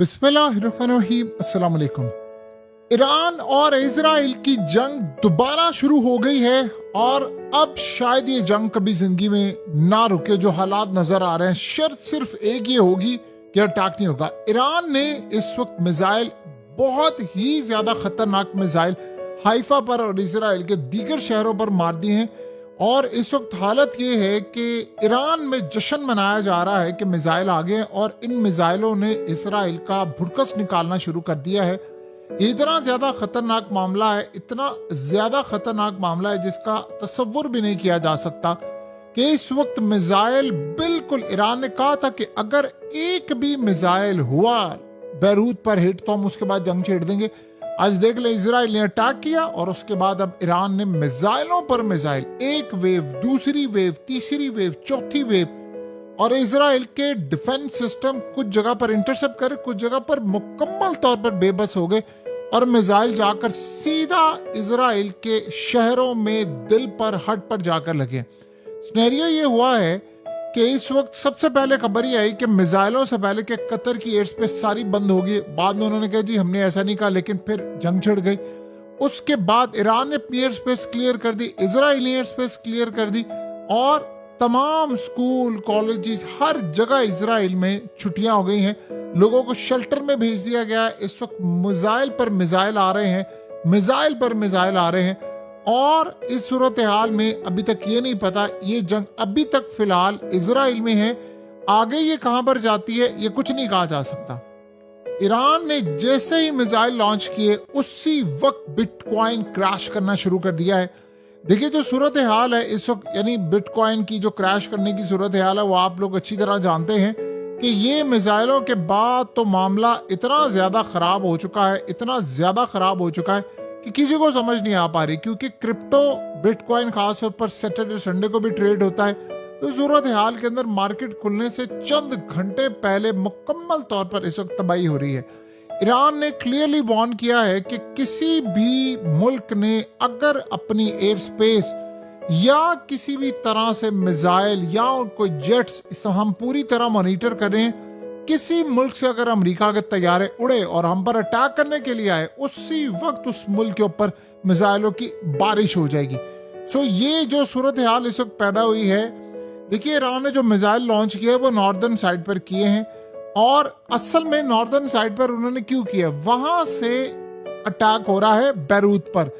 बिस्मिल्लाहिर्रहमानिर्रहीम। अस्सलाम वालेकुम। ईरान और इजराइल की जंग दोबारा शुरू हो गई है और अब शायद ये जंग कभी जिंदगी में ना रुके। जो हालात नजर आ रहे हैं, शर्त सिर्फ एक ही होगी कि अटैक नहीं होगा। ईरान ने इस वक्त मिसाइल, बहुत ही ज्यादा खतरनाक मिसाइल हाइफा पर और इजराइल के दीगर शहरों पर मार दिए हैं। और इस वक्त हालत ये है कि ईरान में जश्न मनाया जा रहा है कि मिसाइल आ गए और इन मिसाइलों ने इसराइल का भुरकस निकालना शुरू कर दिया है। इतना ज्यादा खतरनाक मामला है, इतना ज्यादा खतरनाक मामला है जिसका तस्वुर भी नहीं किया जा सकता कि इस वक्त मिसाइल बिल्कुल, ईरान ने कहा था कि अगर एक भी मिसाइल हुआ बैरूत पर हिट तो हम उसके बाद जंग छेड़ देंगे। आज देख ले, इजराइल ने अटैक किया और उसके बाद अब ईरान ने मिसाइलों पर मिसाइल, एक वेव, दूसरी वेव, तीसरी वेव, चौथी वेव। और इजराइल के डिफेंस सिस्टम कुछ जगह पर इंटरसेप्ट करे, कुछ जगह पर मुकम्मल तौर पर बेबस हो गए और मिसाइल जाकर सीधा इजराइल के शहरों में दिल पर, हट पर जाकर लगे। सिनेरियो ये हुआ है कि इस वक्त सबसे पहले खबर ये आई कि मिसाइलों से पहले कि कतर की एयर स्पेस सारी बंद होगी। बाद में उन्होंने कहा जी हमने ऐसा नहीं कहा, लेकिन फिर जंग छिड़ गई। उसके बाद ईरान ने अपनी एयर स्पेस क्लियर कर दी, इजराइल ने एयर स्पेस क्लियर कर दी और तमाम स्कूल, कॉलेजेस, हर जगह इजराइल में छुट्टियां हो गई हैं। लोगों को शेल्टर में भेज दिया गया है। इस वक्त मिसाइल पर मिसाइल आ रहे हैं, मिसाइल पर मिसाइल आ रहे हैं। और इस सूरत हाल में अभी तक ये नहीं पता, ये जंग अभी तक फिलहाल इजराइल में है। आगे ये कहां पर जाती है ये कुछ नहीं कहा जा सकता। ईरान ने जैसे ही मिसाइल लॉन्च किए उसी वक्त बिटकॉइन क्रैश करना शुरू कर दिया है। देखिए जो सूरत हाल है इस वक्त, यानी बिटकॉइन की जो क्रैश करने की सूरत हाल है वो आप लोग अच्छी तरह जानते हैं कि ये मिसाइलों के बाद तो मामला इतना ज्यादा खराब हो चुका है, इतना ज्यादा खराब हो चुका है कि किसी को समझ नहीं आ पा रही। क्योंकि क्रिप्टो, बिटकॉइन खास तौर पर सैटरडे संडे को भी ट्रेड होता है, तो सूरत हाल के अंदर मार्केट खुलने से चंद घंटे पहले मुकम्मल तौर पर इस वक्त तबाही हो रही है। ईरान ने क्लियरली वार्न किया है कि किसी भी मुल्क ने अगर अपनी एयर स्पेस या किसी भी तरह से मिसाइल या कोई जेट्स, हम पूरी तरह मॉनिटर करें, किसी मुल्क से अगर अमेरिका के तैयारे उड़े और हम पर अटैक करने के लिए आए, उसी वक्त उस मुल्क के ऊपर मिसाइलों की बारिश हो जाएगी। सो ये जो सूरत हाल इस वक्त पैदा हुई है, देखिए ईरान ने जो मिसाइल लॉन्च किया है वो नॉर्दर्न साइड पर किए हैं। और असल में नॉर्दर्न साइड पर उन्होंने क्यों किया, वहां से अटैक हो रहा है बैरूत पर।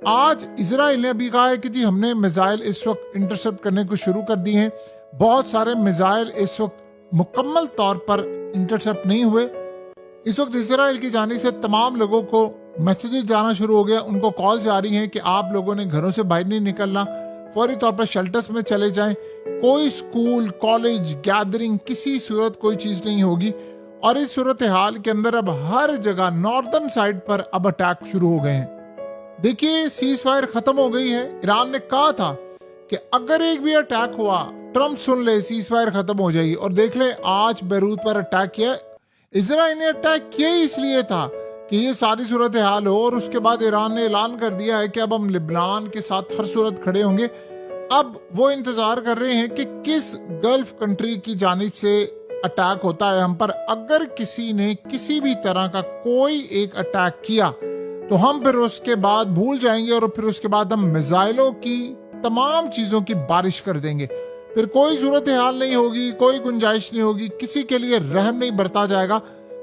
आज इजराइल ने अभी कहा है कि जी हमने मिसाइल इस वक्त इंटरसेप्ट करने को शुरू कर दी हैं। बहुत सारे मिसाइल इस वक्त मुकम्मल तौर पर इंटरसेप्ट नहीं हुए। इस वक्त इजराइल की जानिब से तमाम लोगों को मैसेजेस जाना शुरू हो गया, उनको कॉल जा रही हैं कि आप लोगों ने घरों से बाहर नहीं निकलना, फौरी तौर पर शेल्टर्स में चले जाएं। कोई स्कूल, कॉलेज, गैदरिंग, किसी सूरत कोई चीज नहीं होगी। और इस सूरत हाल के अंदर अब हर जगह नॉर्दर्न साइड पर अब अटैक शुरू हो गए हैं। देखिए सीज फायर खत्म हो गई है। ईरान ने कहा था कि अगर एक भी अटैक हुआ, ट्रम्प सुन ले, सीज फायर खत्म हो जाएगी। और देख ले आज बैरूत पर अटैक किया। इजराइल ने अटैक किया इसलिए था कि ये सारी सूरत हाल हो। और उसके बाद ईरान ने ऐलान कर दिया है कि अब हम लिबनान के साथ हर सूरत खड़े होंगे। अब वो इंतजार कर रहे हैं कि किस गल्फ कंट्री की जानिब से अटैक होता है हम पर। अगर किसी ने किसी भी तरह का कोई एक अटैक किया तो हम फिर उसके बाद भूल जाएंगे और फिर उसके बाद हम मिसाइलों की, तमाम चीजों की बारिश कर देंगे। फिर कोई सूरत हाल नहीं होगी, कोई गुंजाइश नहीं होगी, किसी के लिए रहम नहीं बरता जाएगा।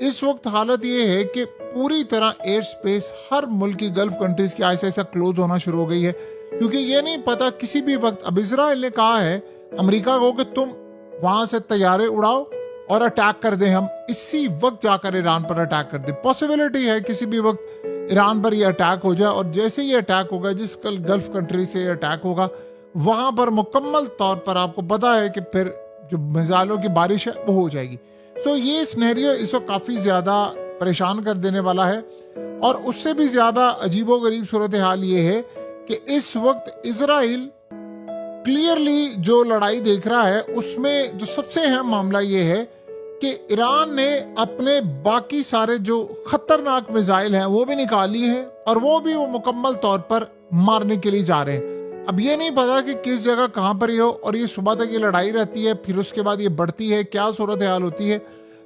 इस वक्त हालत ये है कि पूरी तरह एयर स्पेस हर मुल्क की, गल्फ कंट्रीज की ऐसा ऐसा क्लोज होना शुरू हो गई है। क्योंकि ये नहीं पता किसी भी वक्त, अब इजराइल ने कहा है अमेरिका को कि तुम वहां से तैयारे उड़ाओ और अटैक कर दें, हम इसी वक्त जाकर ईरान पर अटैक कर दें। पॉसिबिलिटी है किसी भी वक्त ईरान पर यह अटैक हो जाए। और जैसे ही अटैक होगा, जिस कल गल्फ कंट्री से अटैक होगा, वहां पर मुकम्मल तौर पर आपको पता है कि फिर जो मिसाइलों की बारिश है वो हो जाएगी। सो ये सिनेरियो इस वक्त काफी ज्यादा परेशान कर देने वाला है। और उससे भी ज्यादा अजीबोगरीब सूरत हाल ये है कि इस वक्त इजराइल क्लियरली जो लड़ाई देख रहा है उसमें जो सबसे अहम मामला ये है कि ईरान ने अपने बाकी सारे जो खतरनाक मिसाइल हैं वो भी निकाली हैं और वो मुकम्मल तौर पर मारने के लिए जा रहे हैं। अब ये नहीं पता कि किस जगह कहां पर ये हो और ये सुबह तक ये लड़ाई रहती है, फिर उसके बाद ये बढ़ती है, क्या सूरत हाल होती है।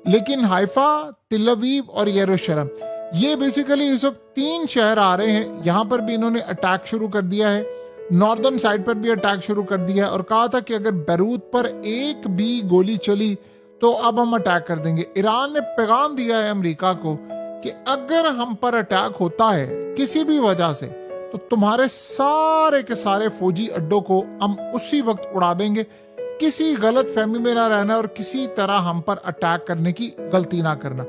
लेकिन हाइफा, तिल अवीव और यरूशलेम, ये बेसिकली इस वक्त 3 शहर आ रहे हैं। यहाँ पर भी इन्होंने अटैक शुरू कर दिया है, नॉर्दर्न साइड पर भी अटैक शुरू कर दिया है और कहा था कि अगर बैरूत पर एक भी गोली चली तो अब हम अटैक कर देंगे। ईरान ने पैगाम दिया है अमेरिका को कि अगर हम पर अटैक होता है किसी भी वजह से तो तुम्हारे सारे के सारे फौजी अड्डों को हम उसी वक्त उड़ा देंगे। किसी गलत फहमी में ना रहना और किसी तरह हम पर अटैक करने की गलती ना करना।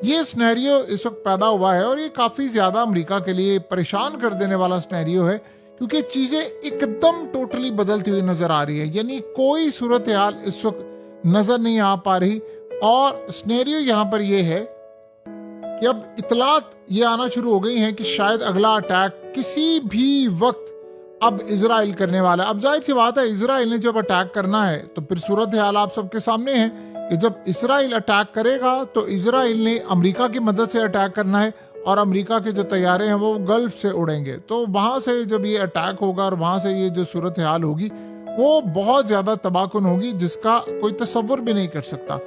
ये सिनेरियो इस वक्त पैदा हुआ है और ये काफी ज्यादा अमेरिका के लिए परेशान कर देने वाला सिनेरियो है, क्योंकि चीजें एकदम टोटली बदलती हुई नजर आ रही है। यानी कोई सूरत हाल इस वक्त नजर नहीं आ पा रही और सिनेरियो यहाँ पर ये है कि अब इतलात ये आना शुरू हो गई हैं कि शायद अगला अटैक किसी भी वक्त अब इजराइल करने वाला है। अब जाहिर सी बात है, इजराइल ने जब अटैक करना है तो फिर सूरत हाल आप सबके सामने है कि जब इजराइल अटैक करेगा तो इजराइल ने अमेरिका की मदद से अटैक करना है और अमेरिका के जो तैयारे हैं वो गल्फ से उड़ेंगे। तो वहां से जब ये अटैक होगा और वहां से ये जो सूरत हाल होगी वो बहुत ज्यादा तबाहकुन होगी, जिसका कोई तसव्वुर भी नहीं कर सकता।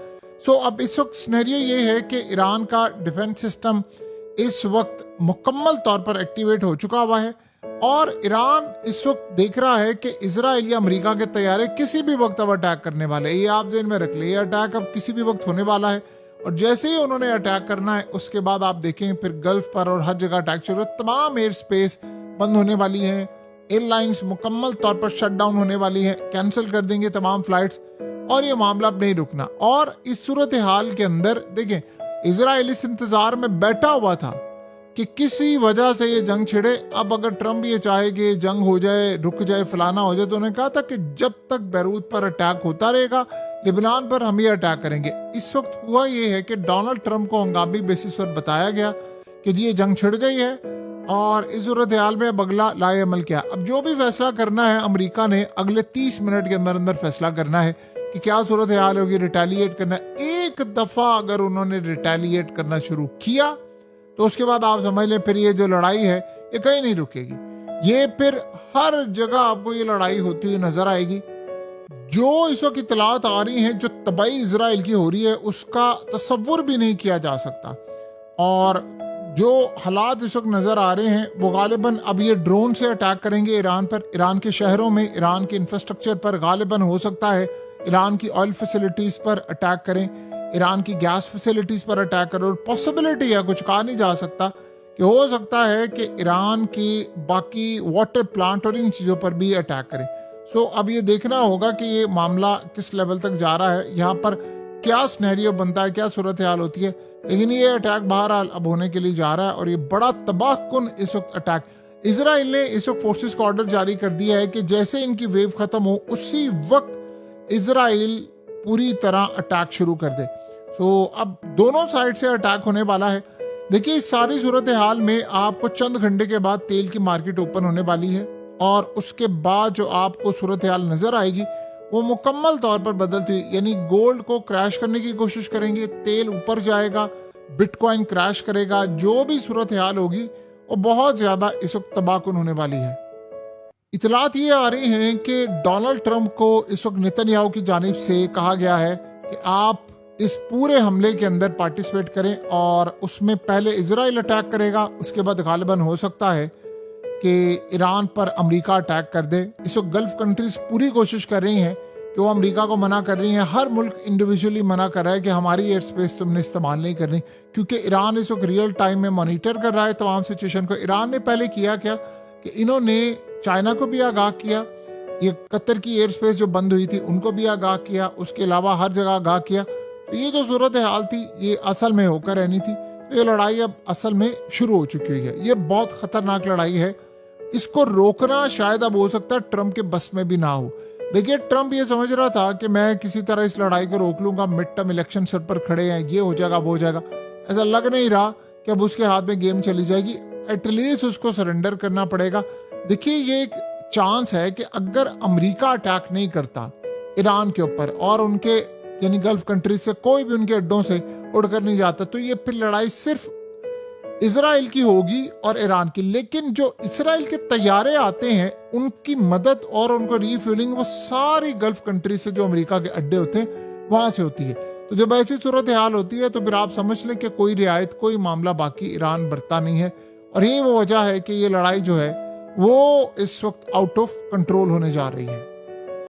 अब इस वक्त सिनेरियो ये है कि ईरान का डिफेंस सिस्टम इस वक्त मुकम्मल तौर पर एक्टिवेट हो चुका हुआ है और ईरान इस वक्त देख रहा है कि इजराइल या अमेरिका के तैयारे किसी भी वक्त अब अटैक करने वाले। ये आप जेल में रख ले, ये अटैक अब किसी भी वक्त होने वाला है और जैसे ही उन्होंने अटैक करना है उसके बाद आप देखें फिर गल्फ पर और हर जगह अटैक शुरू, तमाम एयर स्पेस बंद होने वाली है, एयरलाइंस मुकम्मल तौर पर शट डाउन होने वाली है, कैंसिल कर देंगे तमाम फ्लाइट्स और ये मामला अब नहीं रुकना। और इस सूरत हाल के अंदर देखें, इजराइल इस इंतजार में बैठा हुआ था कि किसी वजह से ये जंग छिड़े। अब अगर ट्रम्प ये चाहे कि जंग हो जाए, रुक जाए, फलाना हो जाए, तो उन्होंने कहा था कि जब तक बैरूत पर अटैक होता रहेगा लिबनान पर हम ये अटैक करेंगे। इस वक्त हुआ ये है कि डोनाल्ड ट्रम्प को हंगामी बेसिस पर बताया गया कि जी ये जंग छिड़ गई है और इस सूरत हाल में अब अगला लाए अमल क्या। अब जो भी फैसला करना है अमेरिका ने अगले 30 मिनट के अंदर अंदर फैसला करना है कि क्या सूरत हाल होगी, रिटेलिएट करना। एक दफा अगर उन्होंने रिटेलिएट करना शुरू किया तो उसके बाद आप समझ लें फिर ये जो लड़ाई है ये कहीं नहीं रुकेगी। ये फिर हर जगह आपको ये लड़ाई होती हुई नजर आएगी। जो इस वक्त इतलात आ रही हैं, जो तबाही इजराइल की हो रही है उसका तसव्वुर भी नहीं किया जा सकता। और जो हालात इस वक्त नजर आ रहे हैं वो गालिबन अब ये ड्रोन से अटैक करेंगे ईरान पर, ईरान के शहरों में, ईरान के इंफ्रास्ट्रक्चर पर। गालिबन हो सकता है ईरान की ऑयल फैसिलिटीज पर अटैक करें, ईरान की गैस फैसिलिटीज पर अटैक करें। और पॉसिबिलिटी है, कुछ कहा नहीं जा सकता, कि हो सकता है कि ईरान की बाकी वाटर प्लांट और इन चीज़ों पर भी अटैक करें। अब ये देखना होगा कि ये मामला किस लेवल तक जा रहा है, यहाँ पर क्या सिनेरियो बनता है, क्या सूरत हाल होती है। लेकिन ये अटैक बहरहाल अब होने के लिए जा रहा है और ये बड़ा तबाहकुन इस वक्त अटैक। इजराइल ने इस वक्त फोर्सेस को ऑर्डर जारी कर दिया है कि जैसे इनकी वेव खत्म हो उसी वक्त इजराइल पूरी तरह अटैक शुरू कर दे। अब दोनों साइड से अटैक होने वाला है। देखिए, इस सारी सूरत हाल में आपको चंद घंटे के बाद तेल की मार्केट ओपन होने वाली है और उसके बाद जो आपको सूरत हाल नजर आएगी वो मुकम्मल तौर पर बदलती हुई, यानी गोल्ड को क्रैश करने की कोशिश करेंगे, तेल ऊपर जाएगा, बिटकॉइन क्रैश करेगा। जो भी सूरत हाल होगी वो बहुत ज्यादा इस वक्त तबाहकुन होने वाली है। इतलात ये आ रही हैं कि डोनाल्ड ट्रंप को इस वक्त नेतन्याहू की जानिब से कहा गया है कि आप इस पूरे हमले के अंदर पार्टिसिपेट करें और उसमें पहले इजराइल अटैक करेगा, उसके बाद गालिबन हो सकता है कि ईरान पर अमेरिका अटैक कर दे। इस वक्त गल्फ कंट्रीज पूरी कोशिश कर रही हैं कि वो अमेरिका को मना कर रही हैं, हर मुल्क इंडिविजुअली मना कर रहा है कि हमारी एयर स्पेस तुमने इस्तेमाल नहीं करनी, क्योंकि ईरान इस वक्त रियल टाइम में मॉनिटर कर रहा है तमाम सिचुएशन को। ईरान ने पहले किया क्या कि इन्होंने चाइना को भी आगाह किया, ये कतर की एयर स्पेस जो बंद हुई थी उनको भी आगाह किया, उसके अलावा हर जगह आगाह किया। तो ये जो सूरत हाल थी ये असल में होकर रहनी थी। तो ये लड़ाई अब असल में शुरू हो चुकी हुई है। ये बहुत खतरनाक लड़ाई है, इसको रोकना शायद अब हो सकता है ट्रंप के बस में भी ना हो। देखिए, ट्रंप ये समझ रहा था कि मैं किसी तरह इस लड़ाई को रोक लूंगा, मिड टर्म इलेक्शन सर पर खड़े हैं, ये हो जाएगा वो हो जाएगा। ऐसा लग नहीं रहा कि अब उसके हाथ में गेम चली जाएगी, एटलीस्ट उसको सरेंडर करना पड़ेगा। देखिए, ये एक चांस है कि अगर अमेरिका अटैक नहीं करता ईरान के ऊपर और उनके यानी गल्फ कंट्रीज से कोई भी उनके अड्डों से उड़कर नहीं जाता, तो ये फिर लड़ाई सिर्फ इजराइल की होगी और ईरान की। लेकिन जो इजराइल के तैयारे आते हैं उनकी मदद और उनको रीफ्यूलिंग वो सारी गल्फ कंट्री से जो अमेरिका के अड्डे होते हैं वहां से होती है। तो जब ऐसी सूरत हाल होती है तो फिर आप समझ लें कि कोई रियायत, कोई मामला बाकी ईरान बरता नहीं है। और यही वो वजह है कि ये लड़ाई जो है वो इस वक्त आउट ऑफ कंट्रोल होने जा रही है।